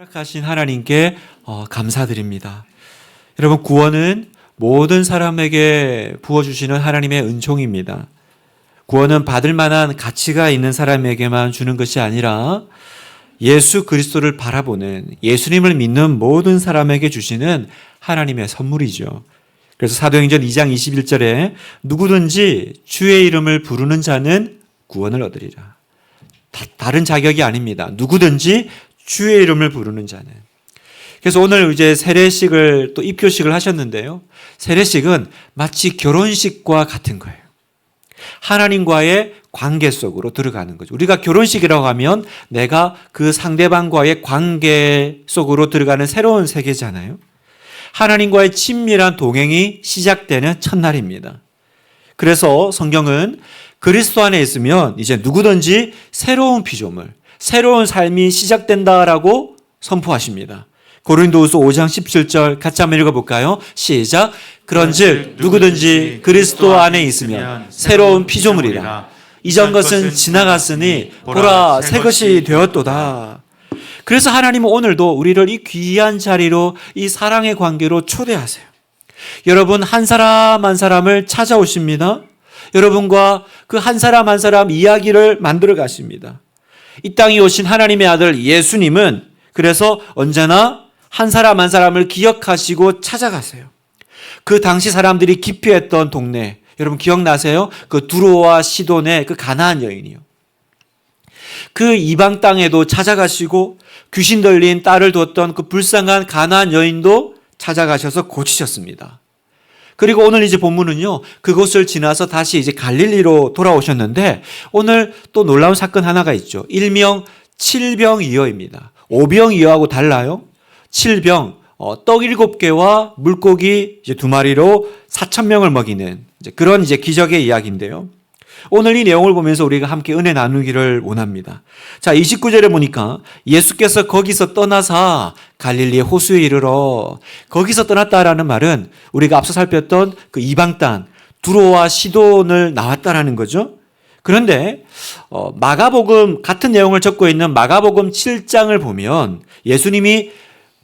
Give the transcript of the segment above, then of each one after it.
허락하신 하나님께 감사드립니다. 여러분, 구원은 모든 사람에게 부어주시는 하나님의 은총입니다. 구원은 받을 만한 가치가 있는 사람에게만 주는 것이 아니라 예수 그리스도를 바라보는, 예수님을 믿는 모든 사람에게 주시는 하나님의 선물이죠. 그래서 사도행전 2장 21절에 누구든지 주의 이름을 부르는 자는 구원을 얻으리라. 다른 자격이 아닙니다. 누구든지 주의 이름을 부르는 자는. 그래서 오늘 이제 세례식을 또 입교식을 하셨는데요. 세례식은 마치 결혼식과 같은 거예요. 하나님과의 관계 속으로 들어가는 거죠. 우리가 결혼식이라고 하면 내가 그 상대방과의 관계 속으로 들어가는 새로운 세계잖아요. 하나님과의 친밀한 동행이 시작되는 첫날입니다. 그래서 성경은 그리스도 안에 있으면 이제 누구든지 새로운 피조물, 새로운 삶이 시작된다라고 선포하십니다. 고린도후서 5장 17절 같이 한번 읽어볼까요? 시작. 그런즉 누구든지 그리스도 안에 있으면 새로운 피조물이라. 이전 것은 지나갔으니 보라 새 것이 되었도다. 그래서 하나님은 오늘도 우리를 이 귀한 자리로, 이 사랑의 관계로 초대하세요. 여러분, 한 사람 한 사람을 찾아오십니다. 여러분과 그 한 사람 한 사람 이야기를 만들어 가십니다. 이 땅에 오신 하나님의 아들 예수님은 그래서 언제나 한 사람 한 사람을 기억하시고 찾아가세요. 그 당시 사람들이 기피했던 동네, 여러분 기억나세요? 그 두로와 시돈의 그 가나안 여인이요. 그 이방 땅에도 찾아가시고 귀신 들린 딸을 뒀던 그 불쌍한 가나안 여인도 찾아가셔서 고치셨습니다. 그리고 오늘 이제 본문은요, 그곳을 지나서 다시 이제 갈릴리로 돌아오셨는데 오늘 또 놀라운 사건 하나가 있죠. 일명 칠병이어입니다. 오병이어하고 달라요. 칠병, 떡 7개와 물고기 이제 2마리로 4,000명을 먹이는 그런 이제 기적의 이야기인데요. 오늘 이 내용을 보면서 우리가 함께 은혜 나누기를 원합니다. 자, 29절에 보니까 예수께서 거기서 떠나사 갈릴리의 호수에 이르러, 거기서 떠났다라는 말은 우리가 앞서 살폈던 그 이방 땅 두로와 시돈을 나왔다라는 거죠. 그런데 마가복음 같은 내용을 적고 있는 마가복음 7장을 보면 예수님이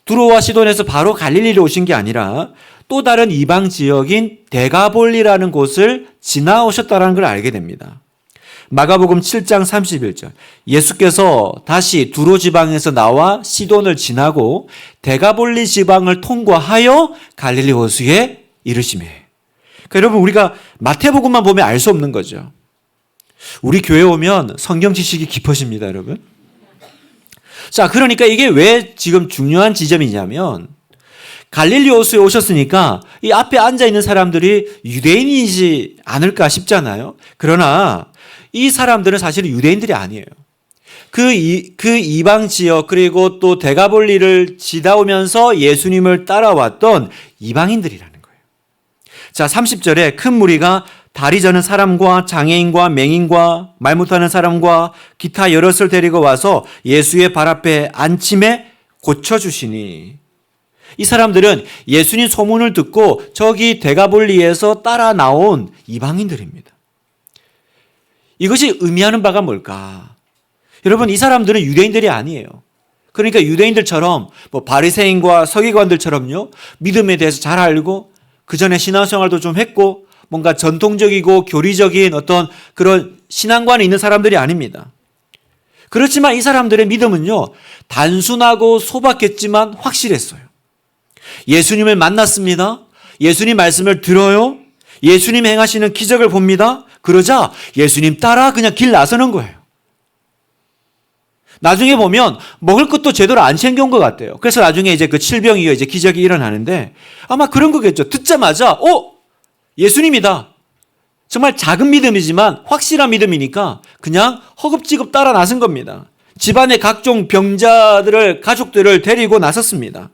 두로와 시돈에서 바로 갈릴리로 오신 게 아니라 또 다른 이방 지역인 데가볼리라는 곳을 지나오셨다는 걸 알게 됩니다. 마가복음 7장 31절, 예수께서 다시 두로 지방에서 나와 시돈을 지나고 데가볼리 지방을 통과하여 갈릴리 호수에 이르시매. 그러니까 여러분, 우리가 마태복음만 보면 알 수 없는 거죠. 우리 교회 오면 성경 지식이 깊어집니다, 여러분. 자, 그러니까 이게 왜 지금 중요한 지점이냐면, 갈릴리 호수에 오셨으니까 이 앞에 앉아있는 사람들이 유대인이지 않을까 싶잖아요. 그러나 이 사람들은 사실 유대인들이 아니에요. 그 이방 지역 그리고 또 데가볼리를 지나오면서 예수님을 따라왔던 이방인들이라는 거예요. 자, 30절에 큰 무리가 다리 저는 사람과 장애인과 맹인과 말 못하는 사람과 기타 여럿을 데리고 와서 예수의 발 앞에 앉힘에 고쳐주시니, 이 사람들은 예수님 소문을 듣고 저기 데가볼리에서 따라 나온 이방인들입니다. 이것이 의미하는 바가 뭘까? 여러분, 이 사람들은 유대인들이 아니에요. 그러니까 유대인들처럼 바리새인과 서기관들처럼요, 믿음에 대해서 잘 알고 그 전에 신앙생활도 좀 했고 뭔가 전통적이고 교리적인 어떤 그런 신앙관이 있는 사람들이 아닙니다. 그렇지만 이 사람들의 믿음은요, 단순하고 소박했지만 확실했어요. 예수님을 만났습니다. 예수님 말씀을 들어요. 예수님 행하시는 기적을 봅니다. 그러자 예수님 따라 그냥 길 나서는 거예요. 나중에 보면 먹을 것도 제대로 안 챙겨온 것 같아요. 그래서 나중에 이제 그 칠병이어 이제 기적이 일어나는데 아마 그런 거겠죠. 듣자마자 예수님이다. 정말 작은 믿음이지만 확실한 믿음이니까 그냥 허겁지겁 따라 나선 겁니다. 집안의 각종 병자들을, 가족들을 데리고 나섰습니다.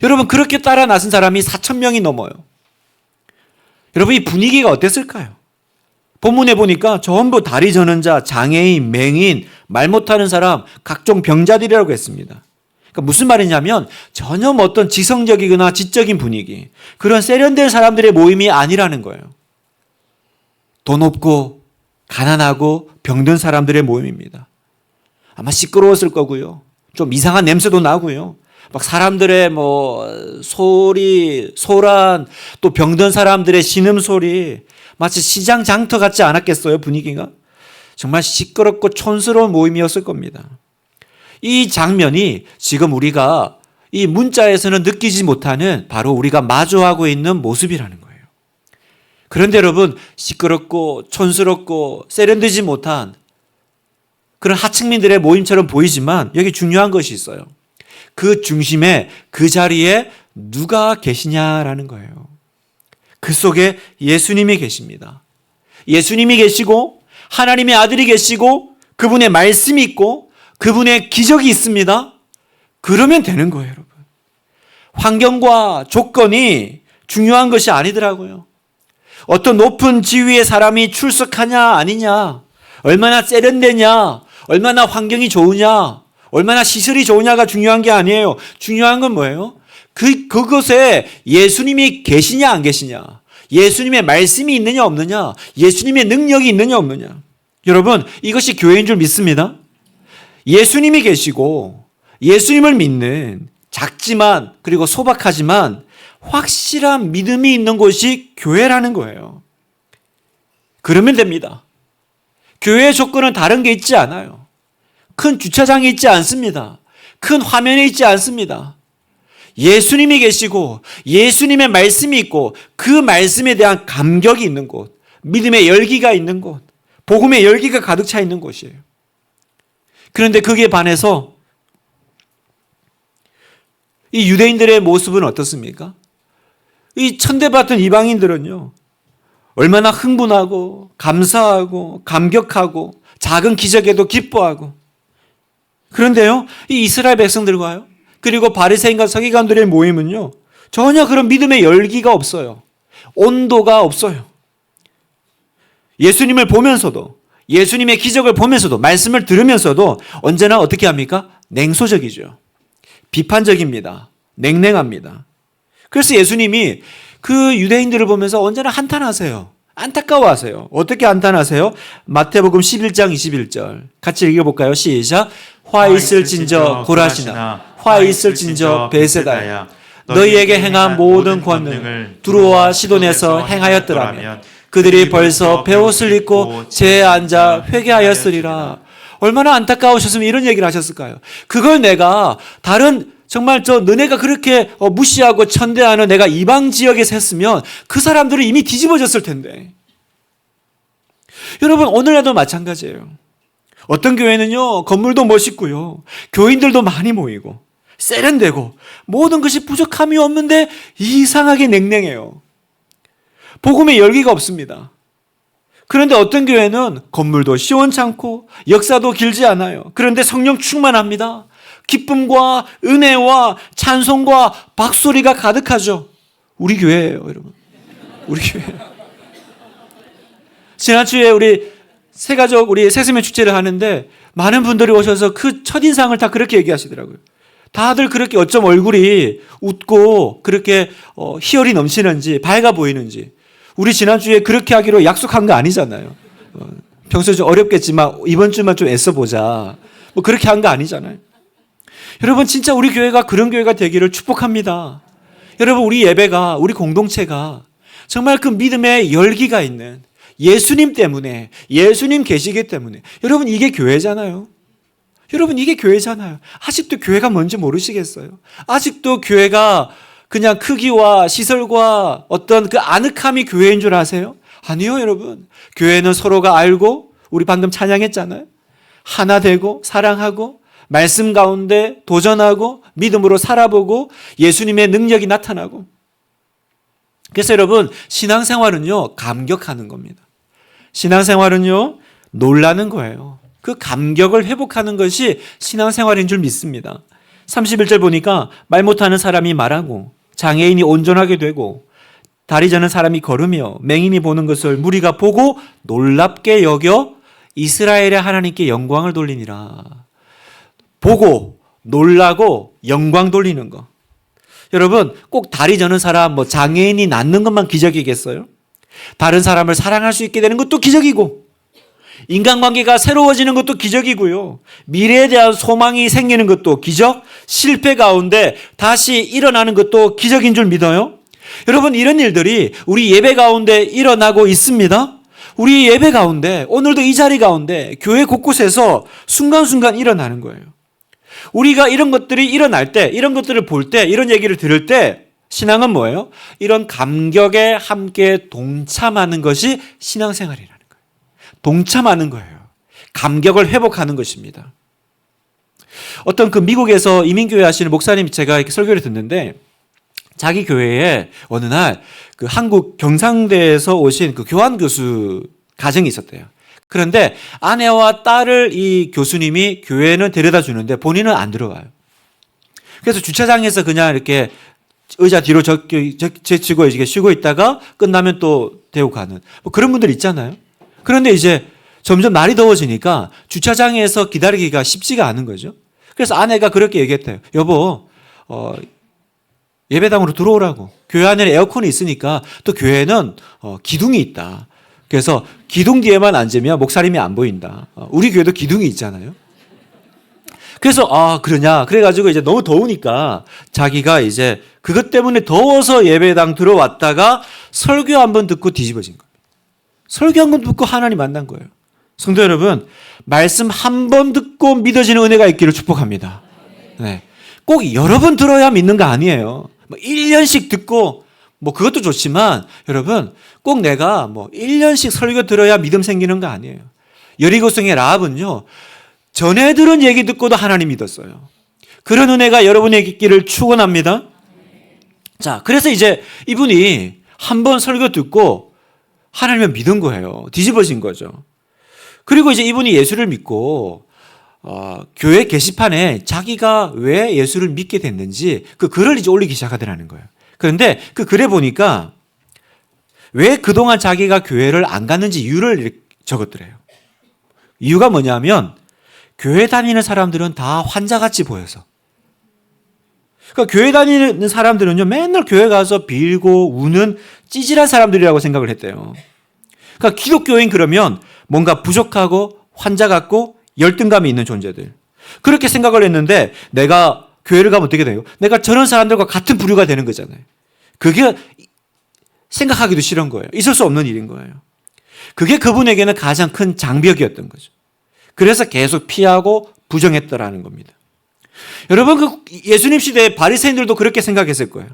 여러분, 그렇게 따라 나선 사람이 4,000명이 넘어요. 여러분, 이 분위기가 어땠을까요? 본문에 보니까 전부 다리 저는 자, 장애인, 맹인, 말 못하는 사람, 각종 병자들이라고 했습니다. 그러니까 무슨 말이냐면 전혀 어떤 지성적이거나 지적인 분위기, 그런 세련된 사람들의 모임이 아니라는 거예요. 돈 없고 가난하고 병든 사람들의 모임입니다. 아마 시끄러웠을 거고요. 좀 이상한 냄새도 나고요. 막 사람들의 소리, 소란, 또 병든 사람들의 신음소리, 마치 시장 장터 같지 않았겠어요, 분위기가? 정말 시끄럽고 촌스러운 모임이었을 겁니다. 이 장면이 지금 우리가 이 문자에서는 느끼지 못하는 바로 우리가 마주하고 있는 모습이라는 거예요. 그런데 여러분, 시끄럽고 촌스럽고 세련되지 못한 그런 하층민들의 모임처럼 보이지만 여기 중요한 것이 있어요. 그 중심에, 그 자리에 누가 계시냐라는 거예요. 그 속에 예수님이 계십니다. 예수님이 계시고 하나님의 아들이 계시고 그분의 말씀이 있고 그분의 기적이 있습니다. 그러면 되는 거예요, 여러분. 환경과 조건이 중요한 것이 아니더라고요. 어떤 높은 지위의 사람이 출석하냐 아니냐, 얼마나 세련되냐, 얼마나 환경이 좋으냐, 얼마나 시설이 좋으냐가 중요한 게 아니에요. 중요한 건 뭐예요? 그것에 예수님이 계시냐 안 계시냐, 예수님의 말씀이 있느냐 없느냐, 예수님의 능력이 있느냐 없느냐. 여러분, 이것이 교회인 줄 믿습니다. 예수님이 계시고 예수님을 믿는 작지만 그리고 소박하지만 확실한 믿음이 있는 곳이 교회라는 거예요. 그러면 됩니다. 교회의 조건은 다른 게 있지 않아요. 큰 주차장이 있지 않습니다. 큰 화면이 있지 않습니다. 예수님이 계시고 예수님의 말씀이 있고 그 말씀에 대한 감격이 있는 곳, 믿음의 열기가 있는 곳, 복음의 열기가 가득 차 있는 곳이에요. 그런데 거기에 반해서 이 유대인들의 모습은 어떻습니까? 이 천대받던 이방인들은요, 얼마나 흥분하고 감사하고 감격하고 작은 기적에도 기뻐하고. 그런데요, 이 이스라엘 백성들과요, 그리고 바리새인과 서기관들의 모임은요, 전혀 그런 믿음의 열기가 없어요. 온도가 없어요. 예수님을 보면서도, 예수님의 기적을 보면서도, 말씀을 들으면서도 언제나 어떻게 합니까? 냉소적이죠. 비판적입니다. 냉랭합니다. 그래서 예수님이 그 유대인들을 보면서 언제나 한탄하세요. 안타까워하세요. 어떻게 한탄하세요? 마태복음 11장 21절 같이 읽어볼까요? 시작. 화 있을진저 고라시나 화 있을진저 베세다야 너희에게 행한 모든 권능을 두로와 시돈에서 행하였더라면 그들이 벌써 베옷을 입고 재에 앉아 회개하였으리라. 얼마나 안타까우셨으면 이런 얘기를 하셨을까요? 그걸 내가 다른 정말 너네가 그렇게 무시하고 천대하는 내가 이방 지역에서 했으면 그 사람들은 이미 뒤집어졌을 텐데. 여러분, 오늘날도 마찬가지예요. 어떤 교회는요, 건물도 멋있고요, 교인들도 많이 모이고 세련되고 모든 것이 부족함이 없는데 이상하게 냉랭해요. 복음의 열기가 없습니다. 그런데 어떤 교회는 건물도 시원찮고 역사도 길지 않아요. 그런데 성령 충만합니다. 기쁨과 은혜와 찬송과 박소리가 가득하죠. 우리 교회예요, 여러분. 우리 교회. 지난주에 우리 새가족, 우리 새수면 축제를 하는데 많은 분들이 오셔서 그 첫인상을 다 그렇게 얘기하시더라고요. 다들 그렇게 어쩜 얼굴이 웃고 그렇게 희열이 넘치는지, 밝아 보이는지. 우리 지난주에 그렇게 하기로 약속한 거 아니잖아요. 평소에 좀 어렵겠지만 이번 주만 좀 애써보자. 뭐 그렇게 한 거 아니잖아요. 여러분, 진짜 우리 교회가 그런 교회가 되기를 축복합니다. 여러분, 우리 예배가, 우리 공동체가 정말 그 믿음의 열기가 있는, 예수님 때문에, 예수님 계시기 때문에. 여러분, 이게 교회잖아요. 여러분, 이게 교회잖아요. 아직도 교회가 뭔지 모르시겠어요? 아직도 교회가 그냥 크기와 시설과 어떤 그 아늑함이 교회인 줄 아세요? 아니요, 여러분. 교회는 서로가 알고, 우리 방금 찬양했잖아요. 하나 되고 사랑하고 말씀 가운데 도전하고 믿음으로 살아보고 예수님의 능력이 나타나고. 그래서 여러분, 신앙생활은요, 감격하는 겁니다. 신앙생활은요, 놀라는 거예요. 그 감격을 회복하는 것이 신앙생활인 줄 믿습니다. 31절 보니까 말 못하는 사람이 말하고 장애인이 온전하게 되고 다리 저는 사람이 걸으며 맹인이 보는 것을 무리가 보고 놀랍게 여겨 이스라엘의 하나님께 영광을 돌리니라. 보고 놀라고 영광 돌리는 거. 여러분, 꼭 다리 저는 사람, 장애인이 낫는 것만 기적이겠어요? 다른 사람을 사랑할 수 있게 되는 것도 기적이고, 인간관계가 새로워지는 것도 기적이고요. 미래에 대한 소망이 생기는 것도 기적, 실패 가운데 다시 일어나는 것도 기적인 줄 믿어요. 여러분, 이런 일들이 우리 예배 가운데 일어나고 있습니다. 우리 예배 가운데, 오늘도 이 자리 가운데 교회 곳곳에서 순간순간 일어나는 거예요. 우리가 이런 것들이 일어날 때, 이런 것들을 볼 때, 이런 얘기를 들을 때 신앙은 뭐예요? 이런 감격에 함께 동참하는 것이 신앙생활이라는 거예요. 동참하는 거예요. 감격을 회복하는 것입니다. 어떤 그 미국에서 이민교회 하시는 목사님이 제가 이렇게 설교를 듣는데 자기 교회에 어느 날 그 한국 경상대에서 오신 그 교환 교수 가정이 있었대요. 그런데 아내와 딸을 이 교수님이 교회는 데려다 주는데 본인은 안 들어가요. 그래서 주차장에서 그냥 이렇게 의자 뒤로 제치고 이렇게 쉬고 있다가 끝나면 또 데리고 가는 뭐 그런 분들 있잖아요. 그런데 이제 점점 날이 더워지니까 주차장에서 기다리기가 쉽지가 않은 거죠. 그래서 아내가 그렇게 얘기했대요. 여보, 예배당으로 들어오라고. 교회 안에 에어컨이 있으니까 또 교회는 기둥이 있다. 그래서 기둥 뒤에만 앉으면 목사님이 안 보인다. 우리 교회도 기둥이 있잖아요. 그래서 그러냐. 그래가지고 이제 너무 더우니까 자기가 이제 그것 때문에 더워서 예배당 들어왔다가 설교 한번 듣고 뒤집어진 거예요. 설교 한번 듣고 하나님 만난 거예요. 성도 여러분, 말씀 한 번 듣고 믿어지는 은혜가 있기를 축복합니다. 네. 꼭 여러 번 들어야 믿는 거 아니에요. 1년씩 듣고 그것도 좋지만 여러분 꼭 내가 1년씩 설교 들어야 믿음 생기는 거 아니에요. 여리고성의 라합은요. 전에 들은 얘기 듣고도 하나님 믿었어요. 그런 은혜가 여러분에게 있기를 축원합니다. 자, 그래서 이제 이분이 한 번 설교 듣고 하나님을 믿은 거예요. 뒤집어진 거죠. 그리고 이제 이분이 예수를 믿고 교회 게시판에 자기가 왜 예수를 믿게 됐는지 그 글을 이제 올리기 시작하더라는 거예요. 그런데 그 글에 보니까 왜 그동안 자기가 교회를 안 갔는지 이유를 적었더래요. 이유가 뭐냐면 교회 다니는 사람들은 다 환자같이 보여서. 그러니까 교회 다니는 사람들은요 맨날 교회 가서 빌고 우는 찌질한 사람들이라고 생각을 했대요. 그러니까 기독교인 그러면 뭔가 부족하고 환자 같고 열등감이 있는 존재들. 그렇게 생각을 했는데 내가 교회를 가면 어떻게 돼요? 내가 저런 사람들과 같은 부류가 되는 거잖아요. 그게 생각하기도 싫은 거예요. 있을 수 없는 일인 거예요. 그게 그분에게는 가장 큰 장벽이었던 거죠. 그래서 계속 피하고 부정했더라는 겁니다. 여러분, 그 예수님 시대의 바리새인들도 그렇게 생각했을 거예요.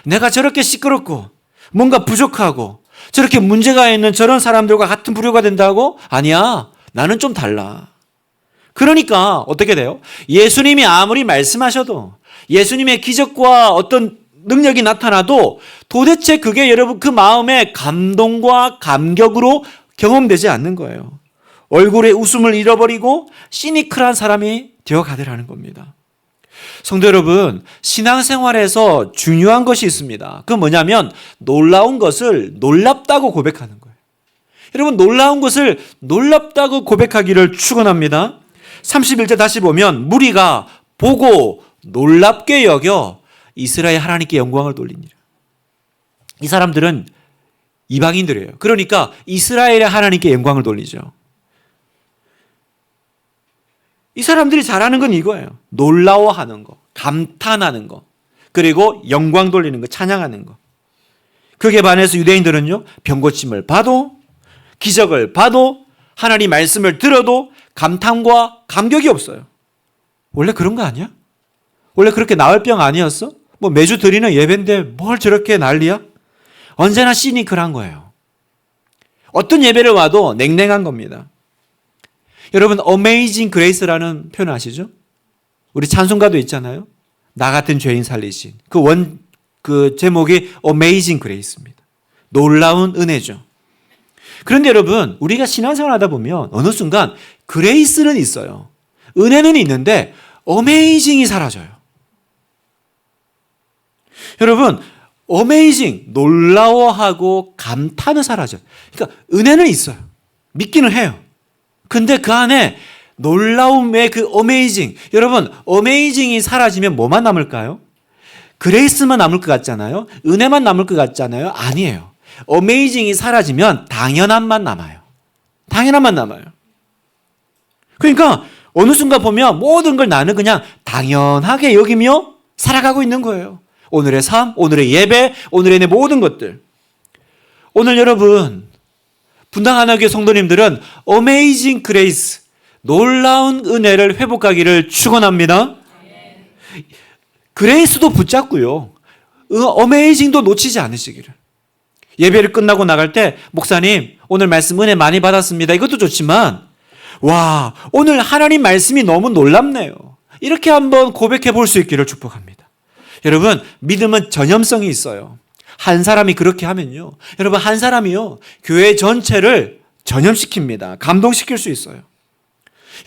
내가 저렇게 시끄럽고 뭔가 부족하고 저렇게 문제가 있는 저런 사람들과 같은 부류가 된다고? 아니야. 나는 좀 달라. 그러니까 어떻게 돼요? 예수님이 아무리 말씀하셔도 예수님의 기적과 어떤 능력이 나타나도 도대체 그게 여러분 그 마음의 감동과 감격으로 경험되지 않는 거예요. 얼굴에 웃음을 잃어버리고 시니컬한 사람이 되어가더라는 겁니다. 성도 여러분, 신앙생활에서 중요한 것이 있습니다. 그건 뭐냐면 놀라운 것을 놀랍다고 고백하는 거예요. 여러분, 놀라운 것을 놀랍다고 고백하기를 축원합니다. 31절 다시 보면 무리가 보고 놀랍게 여겨 이스라엘 하나님께 영광을 돌리니라. 이 사람들은 이방인들이에요. 그러니까 이스라엘의 하나님께 영광을 돌리죠. 이 사람들이 잘하는 건 이거예요. 놀라워하는 거, 감탄하는 거, 그리고 영광 돌리는 거, 찬양하는 거. 그게 반해서 유대인들은요, 병고침을 봐도, 기적을 봐도, 하나님 말씀을 들어도 감탄과 감격이 없어요. 원래 그런 거 아니야? 원래 그렇게 나을 병 아니었어? 매주 드리는 예배인데 뭘 저렇게 난리야? 언제나 시니컬한 거예요. 어떤 예배를 와도 냉랭한 겁니다. 여러분, Amazing Grace라는 표현 아시죠? 우리 찬송가도 있잖아요. 나 같은 죄인 살리신. 그 제목이 Amazing Grace입니다. 놀라운 은혜죠. 그런데 여러분, 우리가 신앙생활 하다 보면 어느 순간 그레이스는 있어요. 은혜는 있는데 Amazing이 사라져요. 여러분, Amazing, 놀라워하고 감탄은 사라져요. 그러니까 은혜는 있어요. 믿기는 해요. 근데 그 안에 놀라움의 그 Amazing, 여러분, Amazing이 사라지면 뭐만 남을까요? 그레이스만 남을 것 같잖아요. 은혜만 남을 것 같잖아요. 아니에요. Amazing이 사라지면 당연함만 남아요. 당연함만 남아요. 그러니까 어느 순간 보면 모든 걸 나는 그냥 당연하게 여기며 살아가고 있는 거예요. 오늘의 삶, 오늘의 예배, 오늘의 내 모든 것들. 오늘 여러분, 분당 하나교회 성도님들은 어메이징 그레이스, 놀라운 은혜를 회복하기를 축원합니다. 그레이스도 붙잡고요. 어메이징도 놓치지 않으시기를. 예배를 끝나고 나갈 때 목사님 오늘 말씀 은혜 많이 받았습니다. 이것도 좋지만 와 오늘 하나님 말씀이 너무 놀랍네요. 이렇게 한번 고백해 볼 수 있기를 축복합니다. 여러분 믿음은 전염성이 있어요. 한 사람이 그렇게 하면요. 여러분 한 사람이요. 교회 전체를 전염시킵니다. 감동시킬 수 있어요.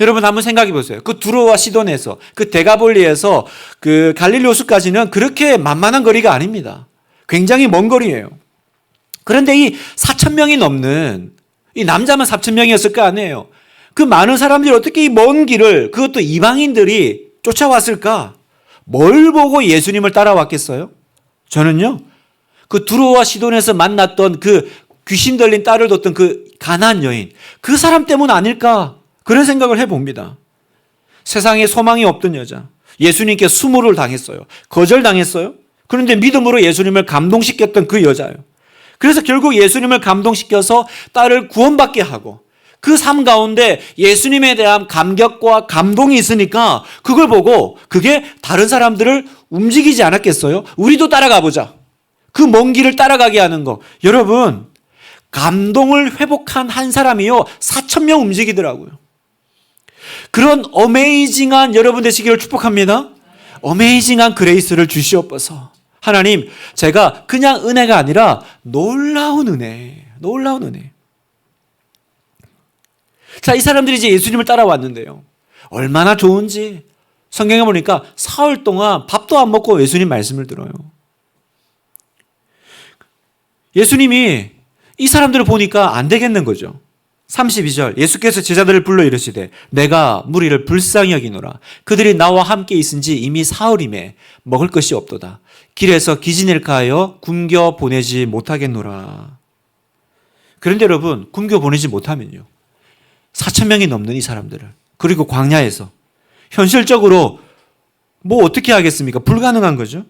여러분 한번 생각해 보세요. 그 두로와 시돈에서 그 데가볼리에서 그 갈릴리 호수까지는 그렇게 만만한 거리가 아닙니다. 굉장히 먼 거리예요. 그런데 이 4,000명이 넘는 이 남자만 4,000명이었을 거 아니에요. 그 많은 사람들이 어떻게 이 먼 길을 그것도 이방인들이 쫓아왔을까? 뭘 보고 예수님을 따라왔겠어요? 저는요. 그 두로와 시돈에서 만났던 그 귀신 들린 딸을 뒀던 그 가나안 여인 그 사람 때문 아닐까? 그런 생각을 해봅니다. 세상에 소망이 없던 여자. 예수님께 수모를 당했어요. 거절당했어요. 그런데 믿음으로 예수님을 감동시켰던 그 여자예요. 그래서 결국 예수님을 감동시켜서 딸을 구원받게 하고 그 삶 가운데 예수님에 대한 감격과 감동이 있으니까 그걸 보고 그게 다른 사람들을 움직이지 않았겠어요? 우리도 따라가 보자. 그 먼 길을 따라가게 하는 거. 여러분, 감동을 회복한 한 사람이요. 4,000명 움직이더라고요. 그런 어메이징한 여러분 되시기를 축복합니다. 어메이징한 그레이스를 주시옵소서. 하나님, 제가 그냥 은혜가 아니라 놀라운 은혜, 놀라운 은혜. 자, 이 사람들이 이제 예수님을 따라왔는데요. 얼마나 좋은지 성경에 보니까 사흘 동안 밥도 안 먹고 예수님 말씀을 들어요. 예수님이 이 사람들을 보니까 안 되겠는 거죠. 32절 예수께서 제자들을 불러 이르시되 내가 무리를 불쌍히 여기노라. 그들이 나와 함께 있은지 이미 사흘임에 먹을 것이 없도다. 길에서 기진일까 하여 굶겨 보내지 못하겠노라. 그런데 여러분 굶겨 보내지 못하면요. 4,000명이 넘는 이 사람들을 그리고 광야에서 현실적으로 뭐 어떻게 하겠습니까? 불가능한 거죠.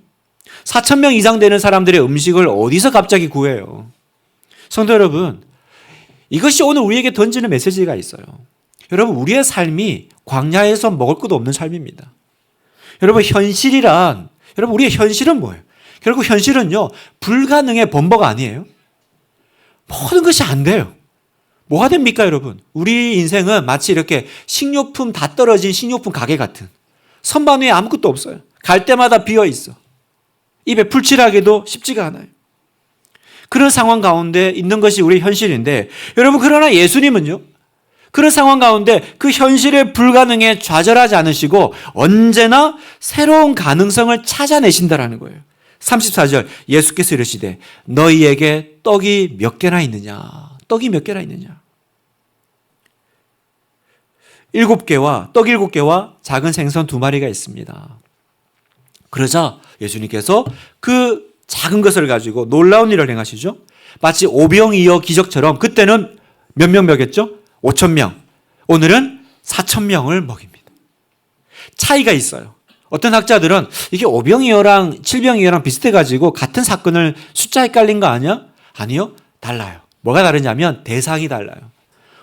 4,000명 이상 되는 사람들의 음식을 어디서 갑자기 구해요? 성도 여러분, 이것이 오늘 우리에게 던지는 메시지가 있어요. 여러분, 우리의 삶이 광야에서 먹을 것도 없는 삶입니다. 여러분, 현실이란, 여러분, 우리의 현실은 뭐예요? 결국 현실은요, 불가능의 범버가 아니에요. 모든 것이 안 돼요. 뭐가 됩니까, 여러분? 우리 인생은 마치 이렇게 식료품 다 떨어진 식료품 가게 같은 선반 위에 아무것도 없어요. 갈 때마다 비어 있어. 입에 풀칠하기도 쉽지가 않아요. 그런 상황 가운데 있는 것이 우리의 현실인데 여러분 그러나 예수님은요. 그런 상황 가운데 그 현실의 불가능에 좌절하지 않으시고 언제나 새로운 가능성을 찾아내신다라는 거예요. 34절 예수께서 이르시되 너희에게 떡이 몇 개나 있느냐. 떡이 몇 개나 있느냐. 7개와 떡 7개와 작은 생선 2마리가 있습니다. 그러자 예수님께서 그 작은 것을 가지고 놀라운 일을 행하시죠. 마치 오병이어 기적처럼 그때는 몇 명 먹였죠? 5,000명. 오늘은 4,000명을 먹입니다. 차이가 있어요. 어떤 학자들은 이게 오병이어랑 칠병이어랑 비슷해가지고 같은 사건을 숫자 헷갈린 거 아니야? 아니요. 달라요. 뭐가 다르냐면 대상이 달라요.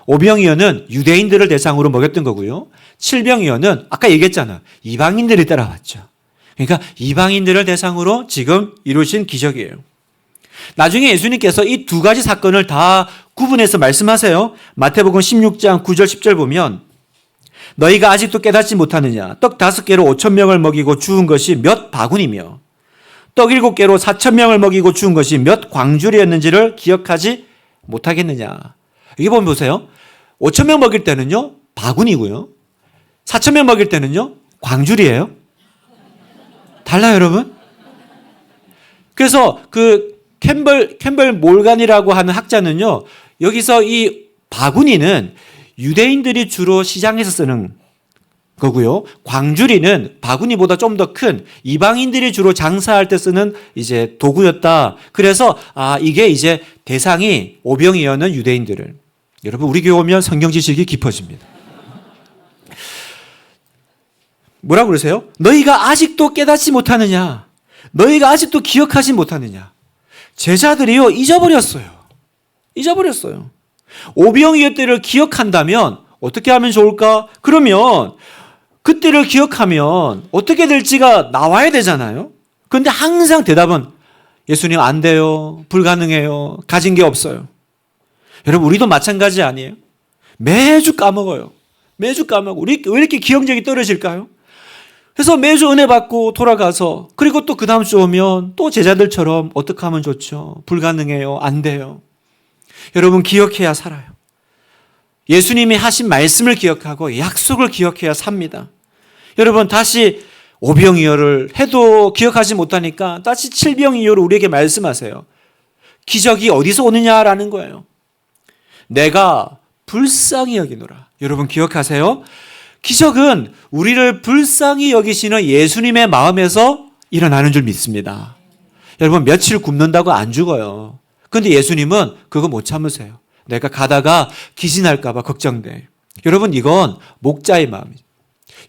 오병이어는 유대인들을 대상으로 먹였던 거고요. 칠병이어는 아까 얘기했잖아요. 이방인들이 따라왔죠. 그러니까 이방인들을 대상으로 지금 이루신 기적이에요. 나중에 예수님께서 이 2가지 사건을 다 구분해서 말씀하세요. 마태복음 16장 9절 10절 보면 너희가 아직도 깨닫지 못하느냐. 떡 5개로 5,000명을 먹이고 주운 것이 몇 바구니며 떡 7개로 4,000명을 먹이고 주운 것이 몇 광주리였는지를 기억하지 못하겠느냐. 여기 보면 보세요. 5,000명 먹일 때는요. 바구니고요. 4,000명 먹일 때는요. 광주리예요. 달라요, 여러분? 그래서 그 캠벨 몰간이라고 하는 학자는요, 여기서 이 바구니는 유대인들이 주로 시장에서 쓰는 거고요. 광주리는 바구니보다 좀 더 큰 이방인들이 주로 장사할 때 쓰는 이제 도구였다. 그래서 이게 이제 대상이 오병이어는 유대인들을. 여러분, 우리 교회 오면 성경 지식이 깊어집니다. 뭐라고 그러세요? 너희가 아직도 깨닫지 못하느냐? 너희가 아직도 기억하지 못하느냐? 제자들이요, 잊어버렸어요. 잊어버렸어요. 오병이어 때를 기억한다면 어떻게 하면 좋을까? 그러면 그때를 기억하면 어떻게 될지가 나와야 되잖아요. 그런데 항상 대답은 예수님 안 돼요. 불가능해요. 가진 게 없어요. 여러분, 우리도 마찬가지 아니에요? 매주 까먹어요. 매주 까먹고. 우리 왜 이렇게 기억력이 떨어질까요? 그래서 매주 은혜 받고 돌아가서, 그리고 또 그 다음 주 오면 또 제자들처럼 어떻게 하면 좋죠? 불가능해요. 안 돼요. 여러분, 기억해야 살아요. 예수님이 하신 말씀을 기억하고 약속을 기억해야 삽니다. 여러분, 다시 오병이어를 해도 기억하지 못하니까 다시 칠병이어로 우리에게 말씀하세요. 기적이 어디서 오느냐라는 거예요. 내가 불쌍히 여기노라. 여러분, 기억하세요? 기적은 우리를 불쌍히 여기시는 예수님의 마음에서 일어나는 줄 믿습니다. 여러분, 며칠 굶는다고 안 죽어요. 그런데 예수님은 그거 못 참으세요. 내가 가다가 기진할까 봐 걱정돼. 여러분, 이건 목자의 마음이죠.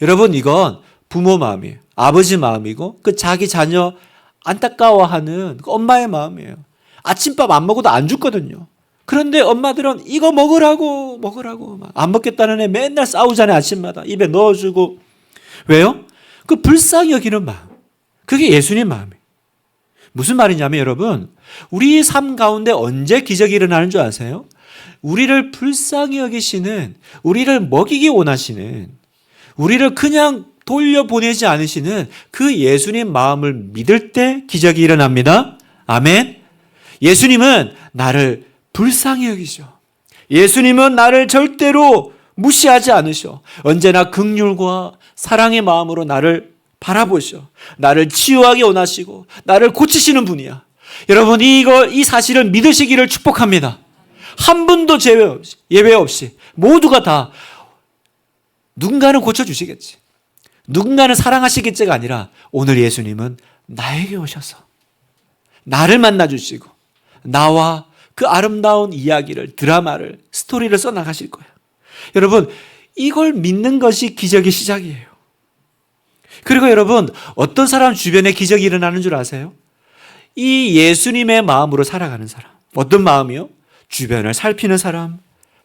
여러분, 이건 부모 마음이에요. 아버지 마음이고 그 자기 자녀 안타까워하는 그 엄마의 마음이에요. 아침밥 안 먹어도 안 죽거든요. 그런데 엄마들은 이거 먹으라고 안 먹겠다는 애 맨날 싸우잖아요. 아침마다 입에 넣어주고. 왜요? 그 불쌍히 여기는 마음. 그게 예수님 마음이에요. 무슨 말이냐면 여러분, 우리 삶 가운데 언제 기적이 일어나는 줄 아세요? 우리를 불쌍히 여기시는, 우리를 먹이기 원하시는, 우리를 그냥 돌려보내지 않으시는 그 예수님 마음을 믿을 때 기적이 일어납니다. 아멘. 예수님은 나를 불쌍히 여기셔. 예수님은 나를 절대로 무시하지 않으셔. 언제나 긍휼과 사랑의 마음으로 나를 바라보셔. 나를 치유하기 원하시고 나를 고치시는 분이야. 여러분, 이 사실을 믿으시기를 축복합니다. 한 분도 예외 없이 모두가 다 누군가는 고쳐주시겠지. 누군가는 사랑하시겠지가 아니라 오늘 예수님은 나에게 오셔서 나를 만나주시고 나와 그 아름다운 이야기를, 드라마를, 스토리를 써나가실 거예요. 여러분, 이걸 믿는 것이 기적의 시작이에요. 그리고 여러분, 어떤 사람 주변에 기적이 일어나는 줄 아세요? 이 예수님의 마음으로 살아가는 사람. 어떤 마음이요? 주변을 살피는 사람,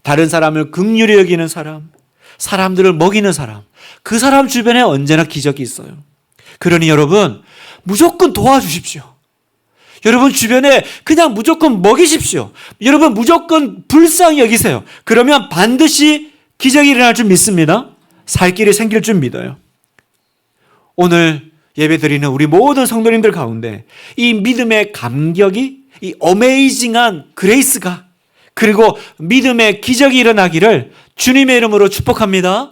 다른 사람을 긍휼히 여기는 사람, 사람들을 먹이는 사람. 그 사람 주변에 언제나 기적이 있어요. 그러니 여러분, 무조건 도와주십시오. 여러분 주변에 그냥 무조건 먹이십시오. 여러분 무조건 불쌍히 여기세요. 그러면 반드시 기적이 일어날 줄 믿습니다. 살 길이 생길 줄 믿어요. 오늘 예배드리는 우리 모든 성도님들 가운데 이 믿음의 감격이, 이 어메이징한 그레이스가, 그리고 믿음의 기적이 일어나기를 주님의 이름으로 축복합니다.